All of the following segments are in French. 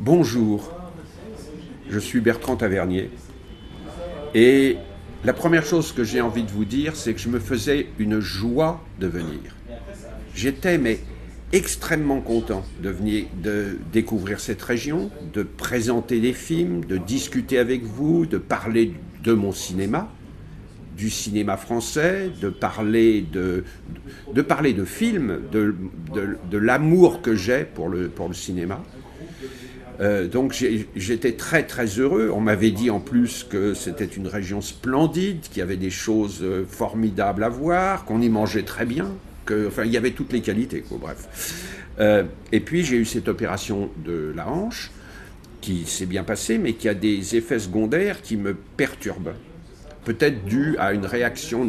Bonjour, je suis Bertrand Tavernier et la première chose que j'ai envie de vous dire, c'est que je me faisais une joie de venir. J'étais extrêmement content de découvrir cette région, de présenter des films, de discuter avec vous, de parler de mon cinéma, du cinéma français, de parler de films, de l'amour que j'ai pour le cinéma. Donc j'étais très très heureux. On m'avait dit en plus que c'était une région splendide, qu'il y avait des choses formidables à voir, qu'on y mangeait très bien, enfin il y avait toutes les qualités, quoi, bref. Et puis j'ai eu cette opération de la hanche qui s'est bien passée, mais qui a des effets secondaires qui me perturbent. Peut-être dû à une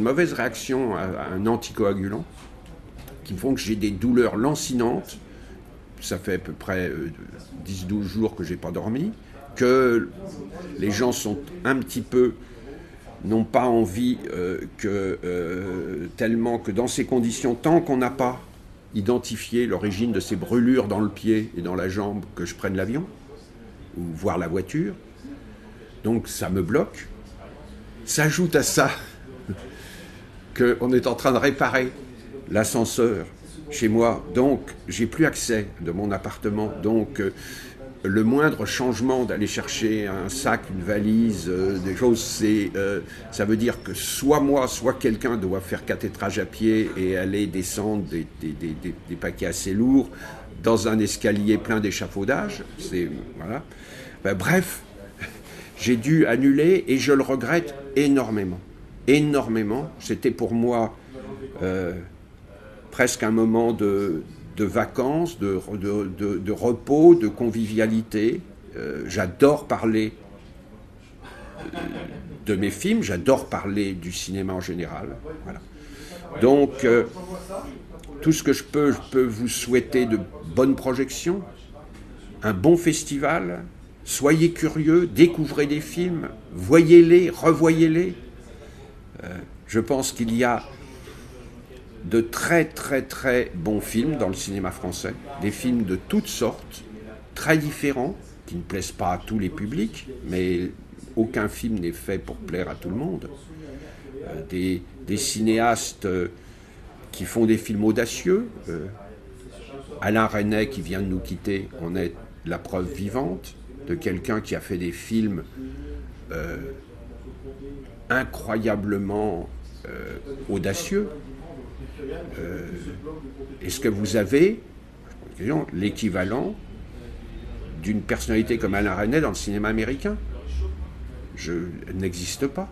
mauvaise réaction à un anticoagulant, qui font que j'ai des douleurs lancinantes. Ça fait à peu près 10-12 jours que je n'ai pas dormi, que les gens sont un petit peu, n'ont pas envie tellement que dans ces conditions, tant qu'on n'a pas identifié l'origine de ces brûlures dans le pied et dans la jambe, que je prenne l'avion, ou voir la voiture. Donc ça me bloque. S'ajoute à ça qu'on est en train de réparer l'ascenseur chez moi, donc j'ai plus accès de mon appartement, donc le moindre changement d'aller chercher un sac, une valise, des choses, ça veut dire que soit moi, soit quelqu'un doit faire cathédrage à pied et aller descendre des paquets assez lourds dans un escalier plein d'échafaudage. Voilà. Bref, j'ai dû annuler et je le regrette énormément. Énormément. C'était pour moi presque un moment de vacances, de repos, de convivialité. J'adore parler de mes films, j'adore parler du cinéma en général. Voilà. Donc, tout ce que je peux vous souhaiter de bonnes projections, un bon festival. Soyez curieux, découvrez des films, voyez-les, revoyez-les. Je pense qu'il y a de très très très bons films dans le cinéma français, des films de toutes sortes, très différents, qui ne plaisent pas à tous les publics, mais aucun film n'est fait pour plaire à tout le monde. Des cinéastes qui font des films audacieux. Alain Resnais, qui vient de nous quitter, en est la preuve vivante de quelqu'un qui a fait des films incroyablement audacieux. Est-ce que vous avez l'équivalent d'une personnalité comme Alain Resnais dans le cinéma américain? Elle n'existe pas.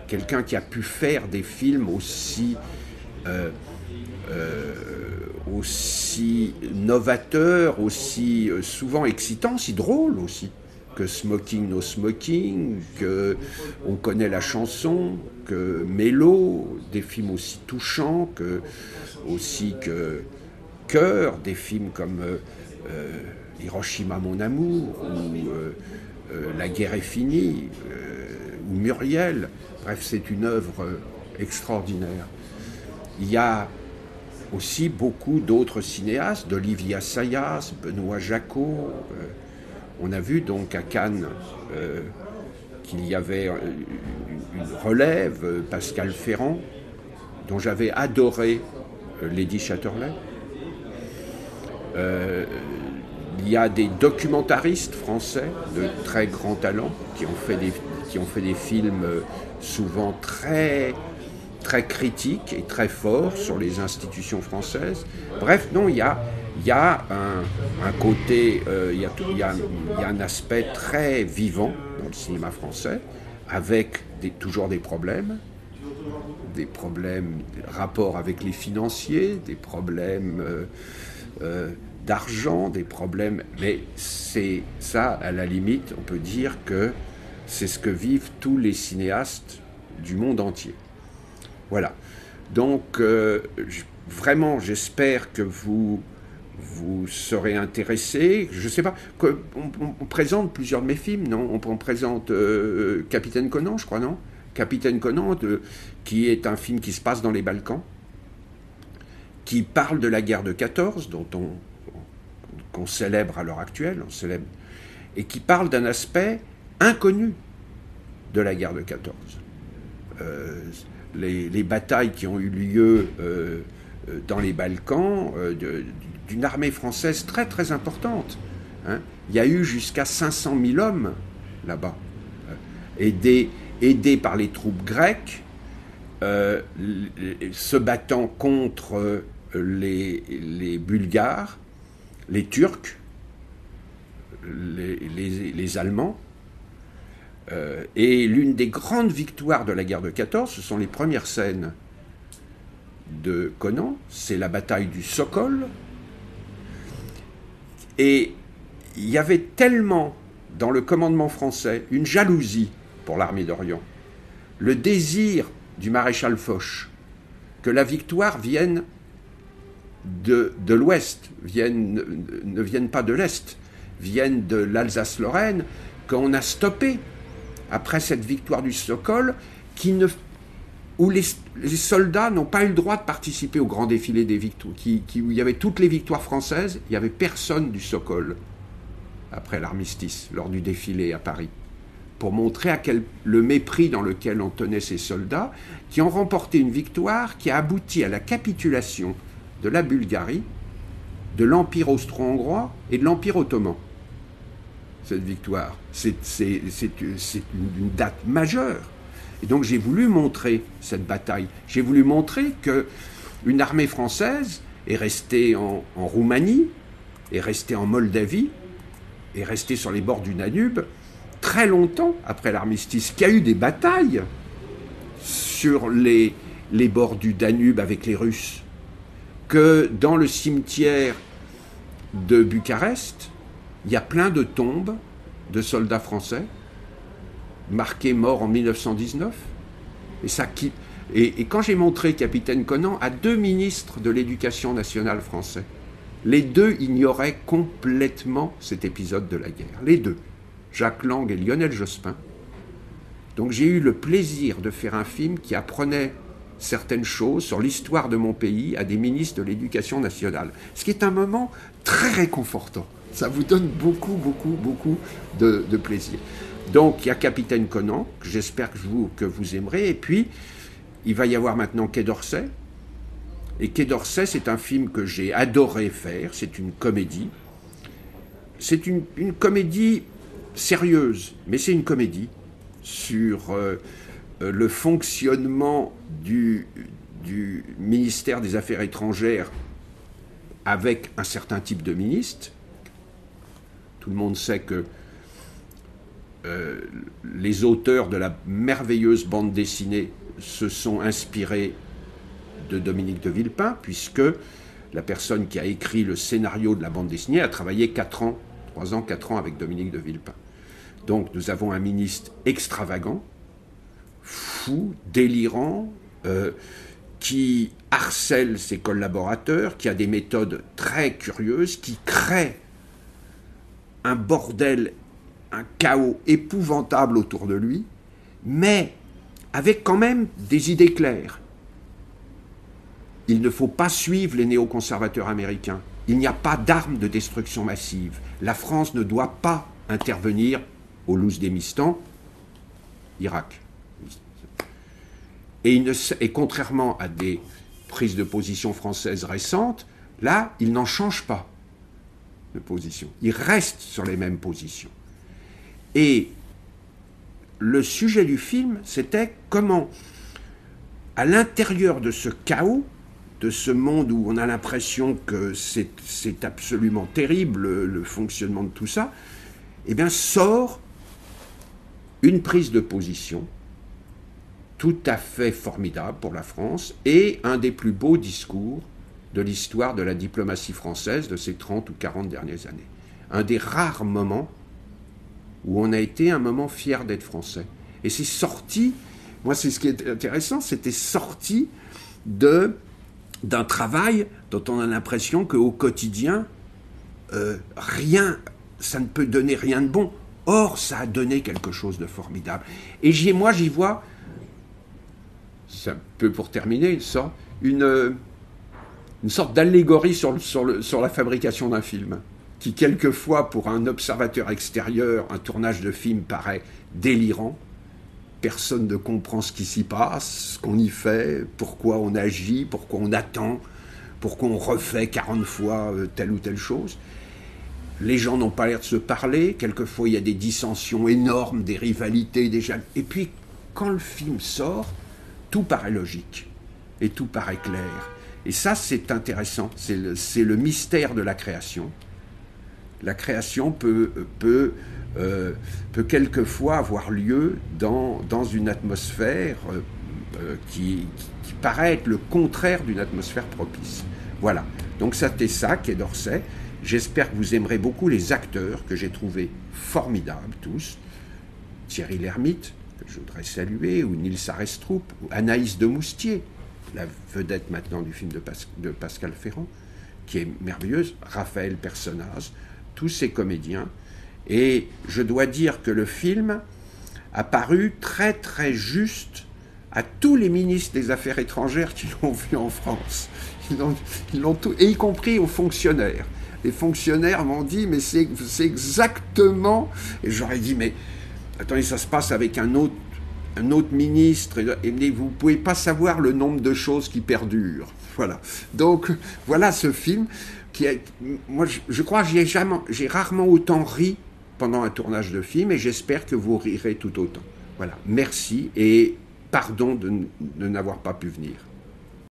Quelqu'un qui a pu faire des films aussi novateurs, aussi souvent excitants, si drôles aussi, que Smoking No Smoking, que On connaît la chanson, que Mélo, des films aussi touchants, que Cœur, des films comme Hiroshima mon amour, ou La guerre est finie, ou Muriel. Bref, c'est une œuvre extraordinaire. Il y a aussi beaucoup d'autres cinéastes, d'Olivier Assayas, Benoît Jacquot. On a vu donc à Cannes qu'il y avait une relève, Pascal Ferrand, dont j'avais adoré Lady Chatterley. Il y a des documentaristes français de très grand talent qui ont fait des films souvent très très critiques et très forts sur les institutions françaises. Bref, non, il y a un côté, il y a un aspect très vivant dans le cinéma français, avec toujours des problèmes, rapport avec les financiers, des problèmes d'argent, des problèmes, mais c'est ça, à la limite, on peut dire que c'est ce que vivent tous les cinéastes du monde entier. Voilà. Donc, vraiment, j'espère que vous serez intéressés. Je ne sais pas, on présente plusieurs de mes films, non? On présente Capitaine Conan, je crois, non? Capitaine Conan, qui est un film qui se passe dans les Balkans, qui parle de la guerre de 14, dont on qu'on célèbre à l'heure actuelle, et qui parle d'un aspect inconnu de la guerre de 14. Les batailles qui ont eu lieu dans les Balkans, d'une armée française très très importante. Hein. Il y a eu jusqu'à 500 000 hommes là-bas, aidés par les troupes grecques, se battant contre les Bulgares, les Turcs, les Allemands. Et l'une des grandes victoires de la guerre de 14, ce sont les premières scènes de Conan, c'est la bataille du Sokol. Et il y avait tellement dans le commandement français une jalousie pour l'armée d'Orient, le désir du maréchal Foch que la victoire vienne de l'Ouest, ne vienne pas de l'Est, vienne de l'Alsace-Lorraine, qu'on a stoppé après cette victoire du Sokol, où les soldats n'ont pas eu le droit de participer au grand défilé des victoires, où il y avait toutes les victoires françaises, il n'y avait personne du Sokol après l'armistice, lors du défilé à Paris, pour montrer le mépris dans lequel on tenait ces soldats, qui ont remporté une victoire qui a abouti à la capitulation de la Bulgarie, de l'Empire austro-hongrois et de l'Empire ottoman. Cette victoire, c'est une date majeure. Et donc j'ai voulu montrer cette bataille. J'ai voulu montrer qu'une armée française est restée en Roumanie, est restée en Moldavie, est restée sur les bords du Danube très longtemps après l'armistice, qu'il y a eu des batailles sur les bords du Danube avec les Russes, que dans le cimetière de Bucarest, il y a plein de tombes de soldats français marqués morts en 1919. Et quand j'ai montré Capitaine Conan à 2 ministres de l'Éducation nationale français, les 2 ignoraient complètement cet épisode de la guerre. Les 2, Jacques Lang et Lionel Jospin. Donc j'ai eu le plaisir de faire un film qui apprenait certaines choses sur l'histoire de mon pays à des ministres de l'Éducation nationale. Ce qui est un moment très réconfortant. Ça vous donne beaucoup, beaucoup, beaucoup de plaisir. Donc, il y a Capitaine Conan, que j'espère que vous aimerez. Et puis, il va y avoir maintenant Quai d'Orsay. Et Quai d'Orsay, c'est un film que j'ai adoré faire. C'est une comédie. C'est une comédie sérieuse, mais c'est une comédie sur le fonctionnement du ministère des Affaires étrangères avec un certain type de ministre. Tout le monde sait que les auteurs de la merveilleuse bande dessinée se sont inspirés de Dominique de Villepin, puisque la personne qui a écrit le scénario de la bande dessinée a travaillé 4 ans avec Dominique de Villepin. Donc nous avons un ministre extravagant, fou, délirant, qui harcèle ses collaborateurs, qui a des méthodes très curieuses, qui crée un bordel, un chaos épouvantable autour de lui, mais avec quand même des idées claires. Il ne faut pas suivre les néoconservateurs américains. Il n'y a pas d'armes de destruction massive. La France ne doit pas intervenir au Louz-Démistan, Irak. Et contrairement à des prises de position françaises récentes, là, il n'en change pas de position. Il reste sur les mêmes positions. Et le sujet du film, c'était comment, à l'intérieur de ce chaos, de ce monde où on a l'impression que c'est absolument terrible, le fonctionnement de tout ça, eh bien, sort une prise de position tout à fait formidable pour la France et un des plus beaux discours de l'histoire de la diplomatie française de ces 30 ou 40 dernières années. Un des rares moments où on a été un moment fier d'être français. Et c'est sorti, moi c'est ce qui est intéressant, c'était sorti d'un travail dont on a l'impression qu'au quotidien, rien, ça ne peut donner rien de bon. Or, ça a donné quelque chose de formidable. Et moi, j'y vois, c'est un peu pour terminer, ça, une sorte d'allégorie sur la fabrication d'un film, qui quelquefois, pour un observateur extérieur, un tournage de film paraît délirant. Personne ne comprend ce qui s'y passe, ce qu'on y fait, pourquoi on agit, pourquoi on attend, pourquoi on refait 40 fois telle ou telle chose. Les gens n'ont pas l'air de se parler, quelquefois il y a des dissensions énormes, des rivalités, et puis quand le film sort, tout paraît logique et tout paraît clair. Et ça, c'est intéressant, c'est le mystère de la création. La création peut quelquefois avoir lieu dans une atmosphère qui paraît être le contraire d'une atmosphère propice. Voilà, donc c'était ça, Quai d'Orsay. J'espère que vous aimerez beaucoup les acteurs que j'ai trouvés formidables tous. Thierry Lhermitte, que je voudrais saluer, ou Nils Arestrup, ou Anaïs de Moustier, la vedette maintenant du film de Pascal Ferrand, qui est merveilleuse, Raphaël Personnaz, tous ces comédiens. Et je dois dire que le film a paru très très juste à tous les ministres des Affaires étrangères qui l'ont vu en France. Ils l'ont tout, et y compris aux fonctionnaires. Les fonctionnaires m'ont dit, mais c'est exactement... Et j'aurais dit, mais attendez, ça se passe avec un autre ministre, et vous ne pouvez pas savoir le nombre de choses qui perdurent. Voilà. Donc, voilà ce film qui est... Moi, je crois que j'ai rarement autant ri pendant un tournage de film, et j'espère que vous rirez tout autant. Voilà. Merci, et pardon de n'avoir pas pu venir.